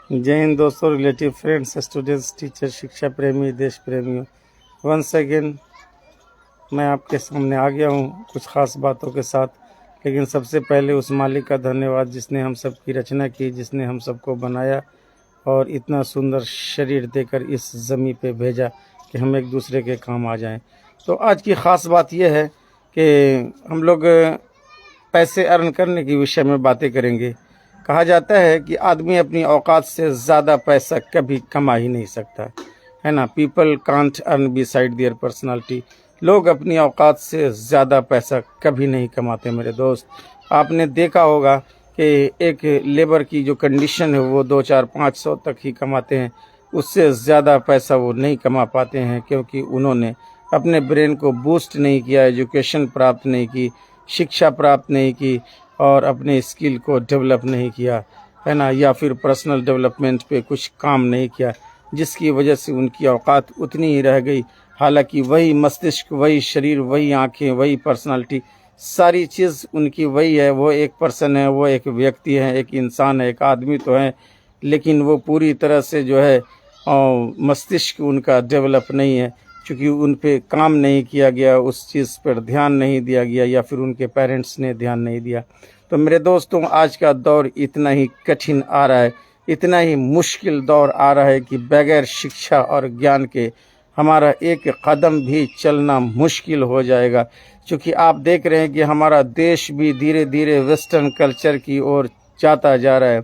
जय हिंद दोस्तों, relative friends, students, teacher, शिक्षा प्रेमी, देश प्रेमियों। वंस अगेन मैं आपके सामने आ गया हूँ कुछ ख़ास बातों के साथ। लेकिन सबसे पहले उस मालिक का धन्यवाद जिसने हम सब की रचना की, जिसने हम सबको बनाया और इतना सुंदर शरीर देकर इस ज़मीन पे भेजा कि हम एक दूसरे के काम आ जाएं। तो आज की ख़ास बात यह है कि हम लोग पैसे अर्न करने के विषय में बातें करेंगे। कहा जाता है कि आदमी अपनी औकात से ज़्यादा पैसा कभी कमा ही नहीं सकता, है ना। People can't earn beside there personality. लोग अपनी औकात से ज़्यादा पैसा कभी नहीं कमाते मेरे दोस्त। आपने देखा होगा कि एक लेबर की जो कंडीशन है वो 2, 4, 500 तक ही कमाते हैं, उससे ज़्यादा पैसा वो नहीं कमा पाते हैं, क्योंकि उन्होंने अपने ब्रेन को बूस्ट नहीं किया, एजुकेशन प्राप्त नहीं की, शिक्षा प्राप्त नहीं की और अपने स्किल को डेवलप नहीं किया, है ना, या फिर पर्सनल डेवलपमेंट पे कुछ काम नहीं किया, जिसकी वजह से उनकी औकात उतनी ही रह गई। हालांकि वही मस्तिष्क, वही शरीर, वही आंखें, वही पर्सनालिटी, सारी चीज़ उनकी वही है। वो एक पर्सन है, वो एक व्यक्ति है, एक इंसान है, एक आदमी तो है, लेकिन वो पूरी तरह से जो है मस्तिष्क उनका डेवलप नहीं है, क्योंकि उन पे काम नहीं किया गया, उस चीज़ पर ध्यान नहीं दिया गया, या फिर उनके पेरेंट्स ने ध्यान नहीं दिया। तो मेरे दोस्तों, आज का दौर इतना ही कठिन आ रहा है, इतना ही मुश्किल दौर आ रहा है कि बगैर शिक्षा और ज्ञान के हमारा एक कदम भी चलना मुश्किल हो जाएगा। क्योंकि आप देख रहे हैं कि हमारा देश भी धीरे धीरे वेस्टर्न कल्चर की ओर जाता जा रहा है।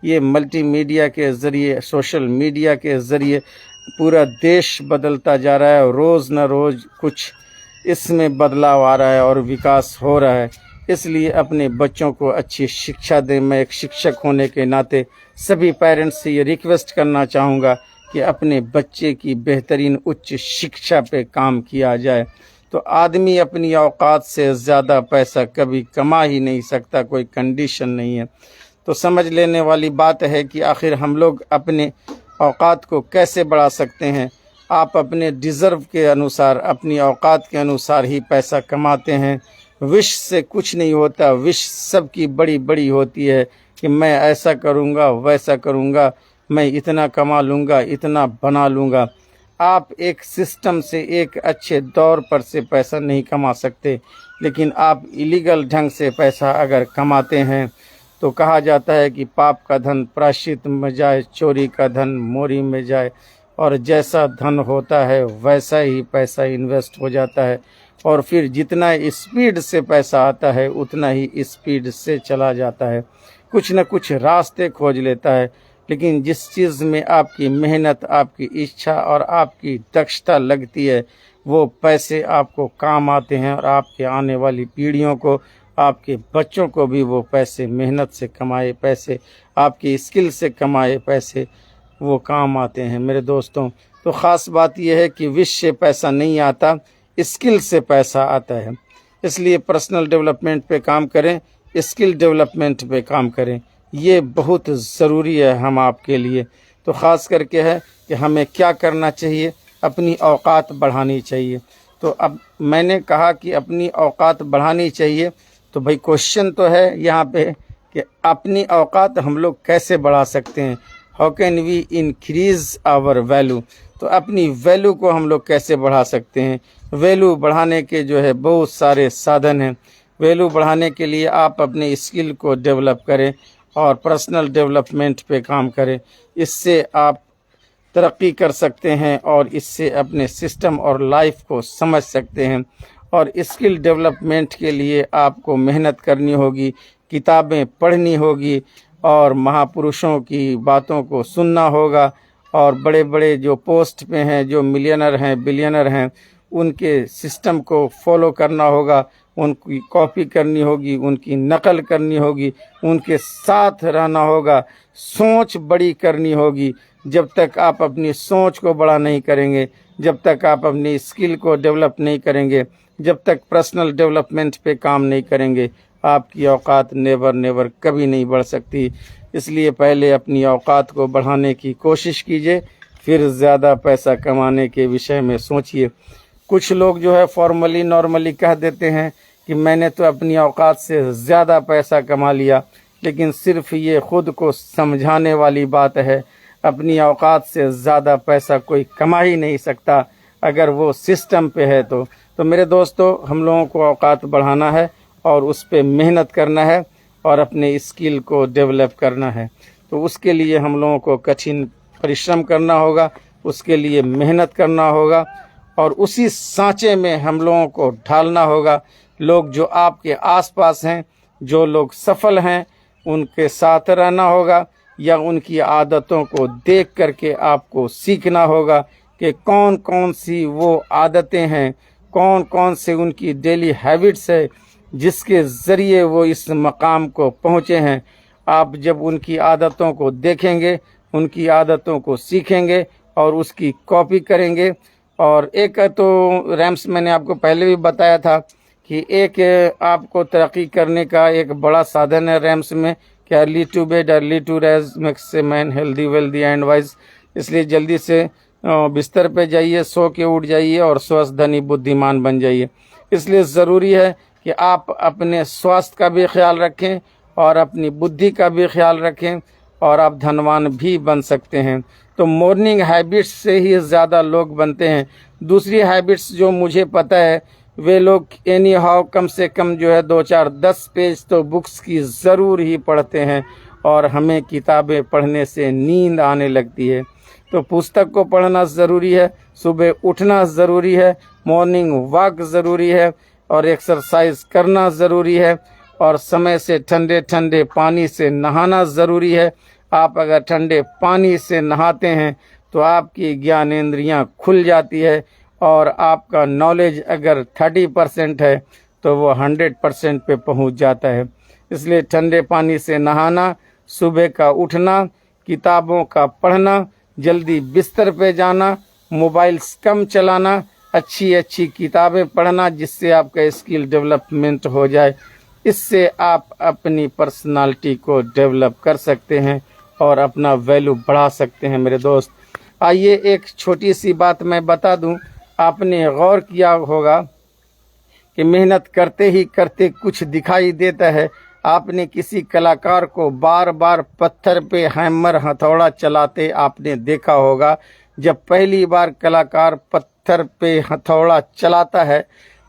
ये मल्टीमीडिया के ज़रिए, सोशल मीडिया के ज़रिए पूरा देश बदलता जा रहा है। रोज़ न रोज़ कुछ इसमें बदलाव आ रहा है और विकास हो रहा है। इसलिए अपने बच्चों को अच्छी शिक्षा दें। मैं एक शिक्षक होने के नाते सभी पेरेंट्स से ये रिक्वेस्ट करना चाहूँगा कि अपने बच्चे की बेहतरीन उच्च शिक्षा पे काम किया जाए। तो आदमी अपनी औकात से ज़्यादा पैसा कभी कमा ही नहीं सकता, कोई कंडीशन नहीं है। तो समझ लेने वाली बात है कि आखिर हम लोग अपने औकात को कैसे बढ़ा सकते हैं। आप अपने डिज़र्व के अनुसार, अपनी औकात के अनुसार ही पैसा कमाते हैं। विश से कुछ नहीं होता। विश सबकी बड़ी बड़ी होती है कि मैं ऐसा करूँगा, वैसा करूँगा, मैं इतना कमा लूँगा, इतना बना लूँगा। आप एक सिस्टम से, एक अच्छे दौर पर से पैसा नहीं कमा सकते, लेकिन आप इलीगल ढंग से पैसा अगर कमाते हैं तो कहा जाता है कि पाप का धन प्रायश्चित में जाए, चोरी का धन मोरी में जाए। और जैसा धन होता है वैसा ही पैसा इन्वेस्ट हो जाता है, और फिर जितना स्पीड से पैसा आता है उतना ही स्पीड से चला जाता है। कुछ न कुछ रास्ते खोज लेता है, लेकिन जिस चीज़ में आपकी मेहनत, आपकी इच्छा और आपकी दक्षता लगती है, वो पैसे आपको काम आते हैं, और आपके आने वाली पीढ़ियों को, आपके बच्चों को भी वो पैसे, मेहनत से कमाए पैसे, आपकी स्किल से कमाए पैसे वो काम आते हैं मेरे दोस्तों। तो ख़ास बात यह है कि विश से पैसा नहीं आता, स्किल से पैसा आता है। इसलिए पर्सनल डेवलपमेंट पे काम करें, स्किल डेवलपमेंट पे काम करें, ये बहुत ज़रूरी है हम आपके लिए। तो ख़ास करके है कि हमें क्या करना चाहिए, अपनी औकात बढ़ानी चाहिए। तो अब मैंने कहा कि अपनी औकात बढ़ानी चाहिए, तो भाई क्वेश्चन तो है यहाँ पे कि अपनी औकात हम लोग कैसे बढ़ा सकते हैं। How can we increase our value. तो अपनी वैल्यू को हम लोग कैसे बढ़ा सकते हैं। वैल्यू बढ़ाने के जो है बहुत सारे साधन हैं। वैल्यू बढ़ाने के लिए आप अपने स्किल को डेवलप करें और पर्सनल डेवलपमेंट पे काम करें। इससे आप तरक्की कर सकते हैं और इससे अपने सिस्टम और लाइफ को समझ सकते हैं। और स्किल डेवलपमेंट के लिए आपको मेहनत करनी होगी, किताबें पढ़नी होगी, और महापुरुषों की बातों को सुनना होगा, और बड़े बड़े जो पोस्ट पे हैं, जो मिलियनर हैं, बिलियनर हैं, उनके सिस्टम को फॉलो करना होगा, उनकी कॉपी करनी होगी, उनकी नकल करनी होगी, उनके साथ रहना होगा, सोच बड़ी करनी होगी। जब तक आप अपनी सोच को बड़ा नहीं करेंगे, जब तक आप अपनी स्किल को डेवलप नहीं करेंगे, जब तक पर्सनल डेवलपमेंट पे काम नहीं करेंगे, आपकी औकात नेवर कभी नहीं बढ़ सकती। इसलिए पहले अपनी औकात को बढ़ाने की कोशिश कीजिए, फिर ज़्यादा पैसा कमाने के विषय में सोचिए। कुछ लोग जो है फॉर्मली नॉर्मली कह देते हैं कि मैंने तो अपनी औकात से ज़्यादा पैसा कमा लिया, लेकिन सिर्फ ये खुद को समझाने वाली बात है। अपनी औकात से ज़्यादा पैसा कोई कमा ही नहीं सकता अगर वो सिस्टम पे है तो मेरे दोस्तों, हम लोगों को औकात बढ़ाना है और उस पे मेहनत करना है और अपने स्किल को डेवलप करना है। तो उसके लिए हम लोगों को कठिन परिश्रम करना होगा, उसके लिए मेहनत करना होगा और उसी सांचे में हम लोगों को ढालना होगा। लोग जो आपके आसपास हैं, जो लोग सफल हैं, उनके साथ रहना होगा या उनकी आदतों को देख करके आपको सीखना होगा कि कौन कौन सी वो आदतें हैं, कौन कौन से उनकी डेली हैबिट्स है जिसके ज़रिए वो इस मकाम को पहुँचे हैं। आप जब उनकी आदतों को देखेंगे, उनकी आदतों को सीखेंगे और उसकी कॉपी करेंगे। और एक तो रैम्स मैंने आपको पहले भी बताया था कि एक आपको तरक्की करने का एक बड़ा साधन है रैम्स में कि early to bed early to rise makes a man healthy wealthy and wise. इसलिए जल्दी से बिस्तर पे जाइए, सो के उठ जाइए और स्वस्थ धनी बुद्धिमान बन जाइए। इसलिए ज़रूरी है कि आप अपने स्वास्थ्य का भी ख्याल रखें और अपनी बुद्धि का भी ख्याल रखें और आप धनवान भी बन सकते हैं। तो मॉर्निंग हैबिट्स से ही ज़्यादा लोग बनते हैं। दूसरी हैबिट्स जो मुझे पता है, वे लोग एनी हाउ कम से कम जो है 2-4-10 पेज तो बुक्स की ज़रूर ही पढ़ते हैं और हमें किताबें पढ़ने से नींद आने लगती है। तो पुस्तक को पढ़ना ज़रूरी है, सुबह उठना ज़रूरी है, मॉर्निंग वॉक ज़रूरी है और एक्सरसाइज करना ज़रूरी है और समय से ठंडे ठंडे पानी से नहाना ज़रूरी है। आप अगर ठंडे पानी से नहाते हैं तो आपकी ज्ञानेंद्रियां खुल जाती है और आपका नॉलेज अगर 30% है तो वो 100% पे पहुंच जाता है। इसलिए ठंडे पानी से नहाना, सुबह का उठना, किताबों का पढ़ना, जल्दी बिस्तर पे जाना, मोबाइल्स कम चलाना, अच्छी अच्छी किताबें पढ़ना जिससे आपका स्किल डेवलपमेंट हो जाए। इससे आप अपनी पर्सनालिटी को डेवलप कर सकते हैं और अपना वैल्यू बढ़ा सकते हैं। मेरे दोस्त, आइए एक छोटी सी बात मैं बता दूं। आपने गौर किया होगा कि मेहनत करते ही करते कुछ दिखाई देता है। आपने किसी कलाकार को बार बार पत्थर पे हैमर हथौड़ा चलाते आपने देखा होगा। जब पहली बार कलाकार पत्थर पे हथौड़ा चलाता है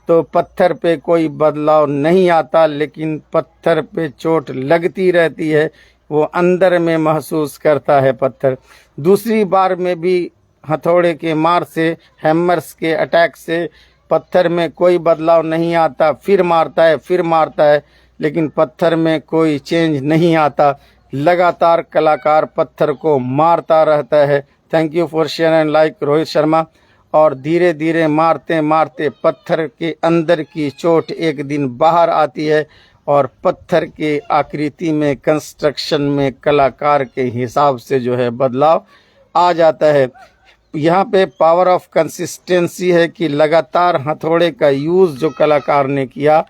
तो पत्थर पे कोई बदलाव नहीं आता, लेकिन पत्थर पे चोट लगती रहती है, वो अंदर में महसूस करता है पत्थर। दूसरी बार में भी हथौड़े के मार से, हैमर्स के अटैक से पत्थर में कोई बदलाव नहीं आता, फिर मारता है, लेकिन पत्थर में कोई चेंज नहीं आता। लगातार कलाकार पत्थर को मारता रहता है। Thank you for share and like Rohit Sharma. और धीरे धीरे मारते मारते पत्थर के अंदर की चोट एक दिन बाहर आती है और पत्थर के आकृति में, कंस्ट्रक्शन में कलाकार के हिसाब से जो है बदलाव आ जाता है। यहाँ पे पावर ऑफ कंसिस्टेंसी है कि लगातार हथौड़े का यूज़ जो कलाकार ने किया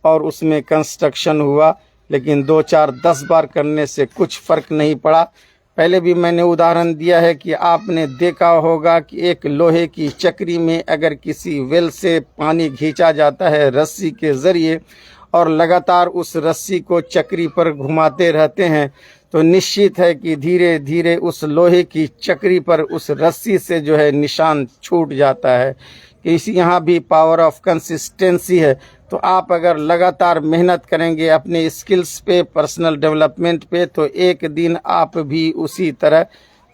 और उसमें कंस्ट्रक्शन हुआ, लेकिन 2-4-10 बार करने से कुछ फ़र्क नहीं पड़ा। पहले भी मैंने उदाहरण दिया है कि आपने देखा होगा कि एक लोहे की चक्री में अगर किसी वेल से पानी खींचा जाता है रस्सी के ज़रिए और लगातार उस रस्सी को चक्री पर घुमाते रहते हैं तो निश्चित है कि धीरे धीरे उस लोहे की चक्री पर उस रस्सी से जो है निशान छूट जाता है। कि इसी यहाँ भी पावर ऑफ कंसिस्टेंसी है। तो आप अगर लगातार मेहनत करेंगे अपने स्किल्स पे, पर्सनल डेवलपमेंट पे, तो एक दिन आप भी उसी तरह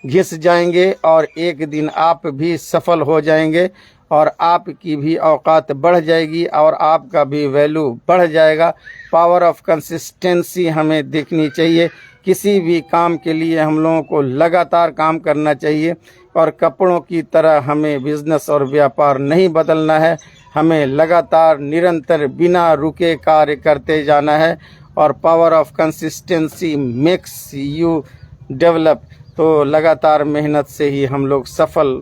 घिस जाएंगे और एक दिन आप भी सफल हो जाएंगे और आपकी भी औकात बढ़ जाएगी और आपका भी वैल्यू बढ़ जाएगा। पावर ऑफ कंसिस्टेंसी हमें देखनी चाहिए। किसी भी काम के लिए हम लोगों को लगातार काम करना चाहिए और कपड़ों की तरह हमें बिजनेस और व्यापार नहीं बदलना है। हमें लगातार निरंतर बिना रुके कार्य करते जाना है और power of consistency makes you develop. तो लगातार मेहनत से ही हम लोग सफल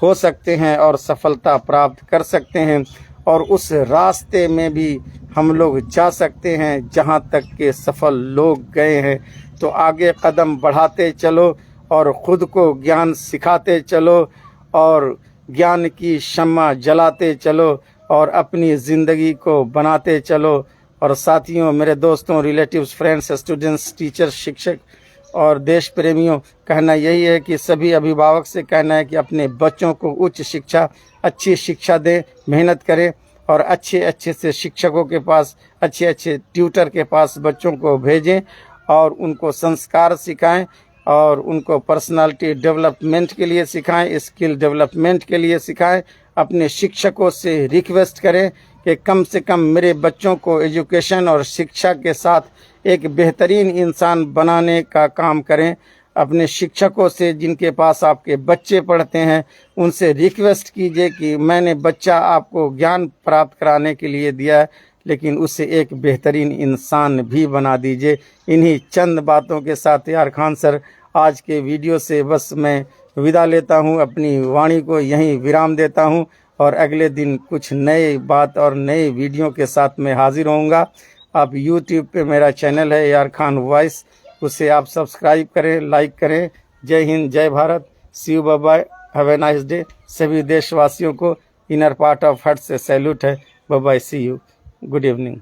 हो सकते हैं और सफलता प्राप्त कर सकते हैं और उस रास्ते में भी हम लोग जा सकते हैं जहां तक के सफल लोग गए हैं। तो आगे कदम बढ़ाते चलो और ख़ुद को ज्ञान सिखाते चलो और ज्ञान की शम्मा जलाते चलो और अपनी ज़िंदगी को बनाते चलो और साथियों, मेरे दोस्तों, रिलेटिव्स, फ्रेंड्स, स्टूडेंट्स, टीचर्स, शिक्षक और देश प्रेमियों, कहना यही है कि सभी अभिभावक से कहना है कि अपने बच्चों को उच्च शिक्षा, अच्छी शिक्षा दें, मेहनत करें और अच्छे अच्छे से शिक्षकों के पास, अच्छे अच्छे ट्यूटर के पास बच्चों को भेजें और उनको संस्कार सिखाएं और उनको पर्सनालिटी डेवलपमेंट के लिए सिखाएं, स्किल डेवलपमेंट के लिए सिखाएं। अपने शिक्षकों से रिक्वेस्ट करें कि कम से कम मेरे बच्चों को एजुकेशन और शिक्षा के साथ एक बेहतरीन इंसान बनाने का काम करें। अपने शिक्षकों से, जिनके पास आपके बच्चे पढ़ते हैं, उनसे रिक्वेस्ट कीजिए कि मैंने बच्चा आपको ज्ञान प्राप्त कराने के लिए दिया है, लेकिन उसे एक बेहतरीन इंसान भी बना दीजिए। इन्हीं चंद बातों के साथ यार खान सर, आज के वीडियो से बस मैं विदा लेता हूं, अपनी वाणी को यहीं विराम देता हूं और अगले दिन कुछ नए बात और नए वीडियो के साथ मैं हाजिर होऊंगा। आप YouTube पे मेरा चैनल है यार खान वॉइस, उसे आप सब्सक्राइब करें, लाइक करें। जय हिंद, जय Bharat, see you, bye bye, have a nice day. सभी देशवासियों को इनर पार्ट ऑफ हार्ट से सैल्यूट है। Bye bye, see you, good evening.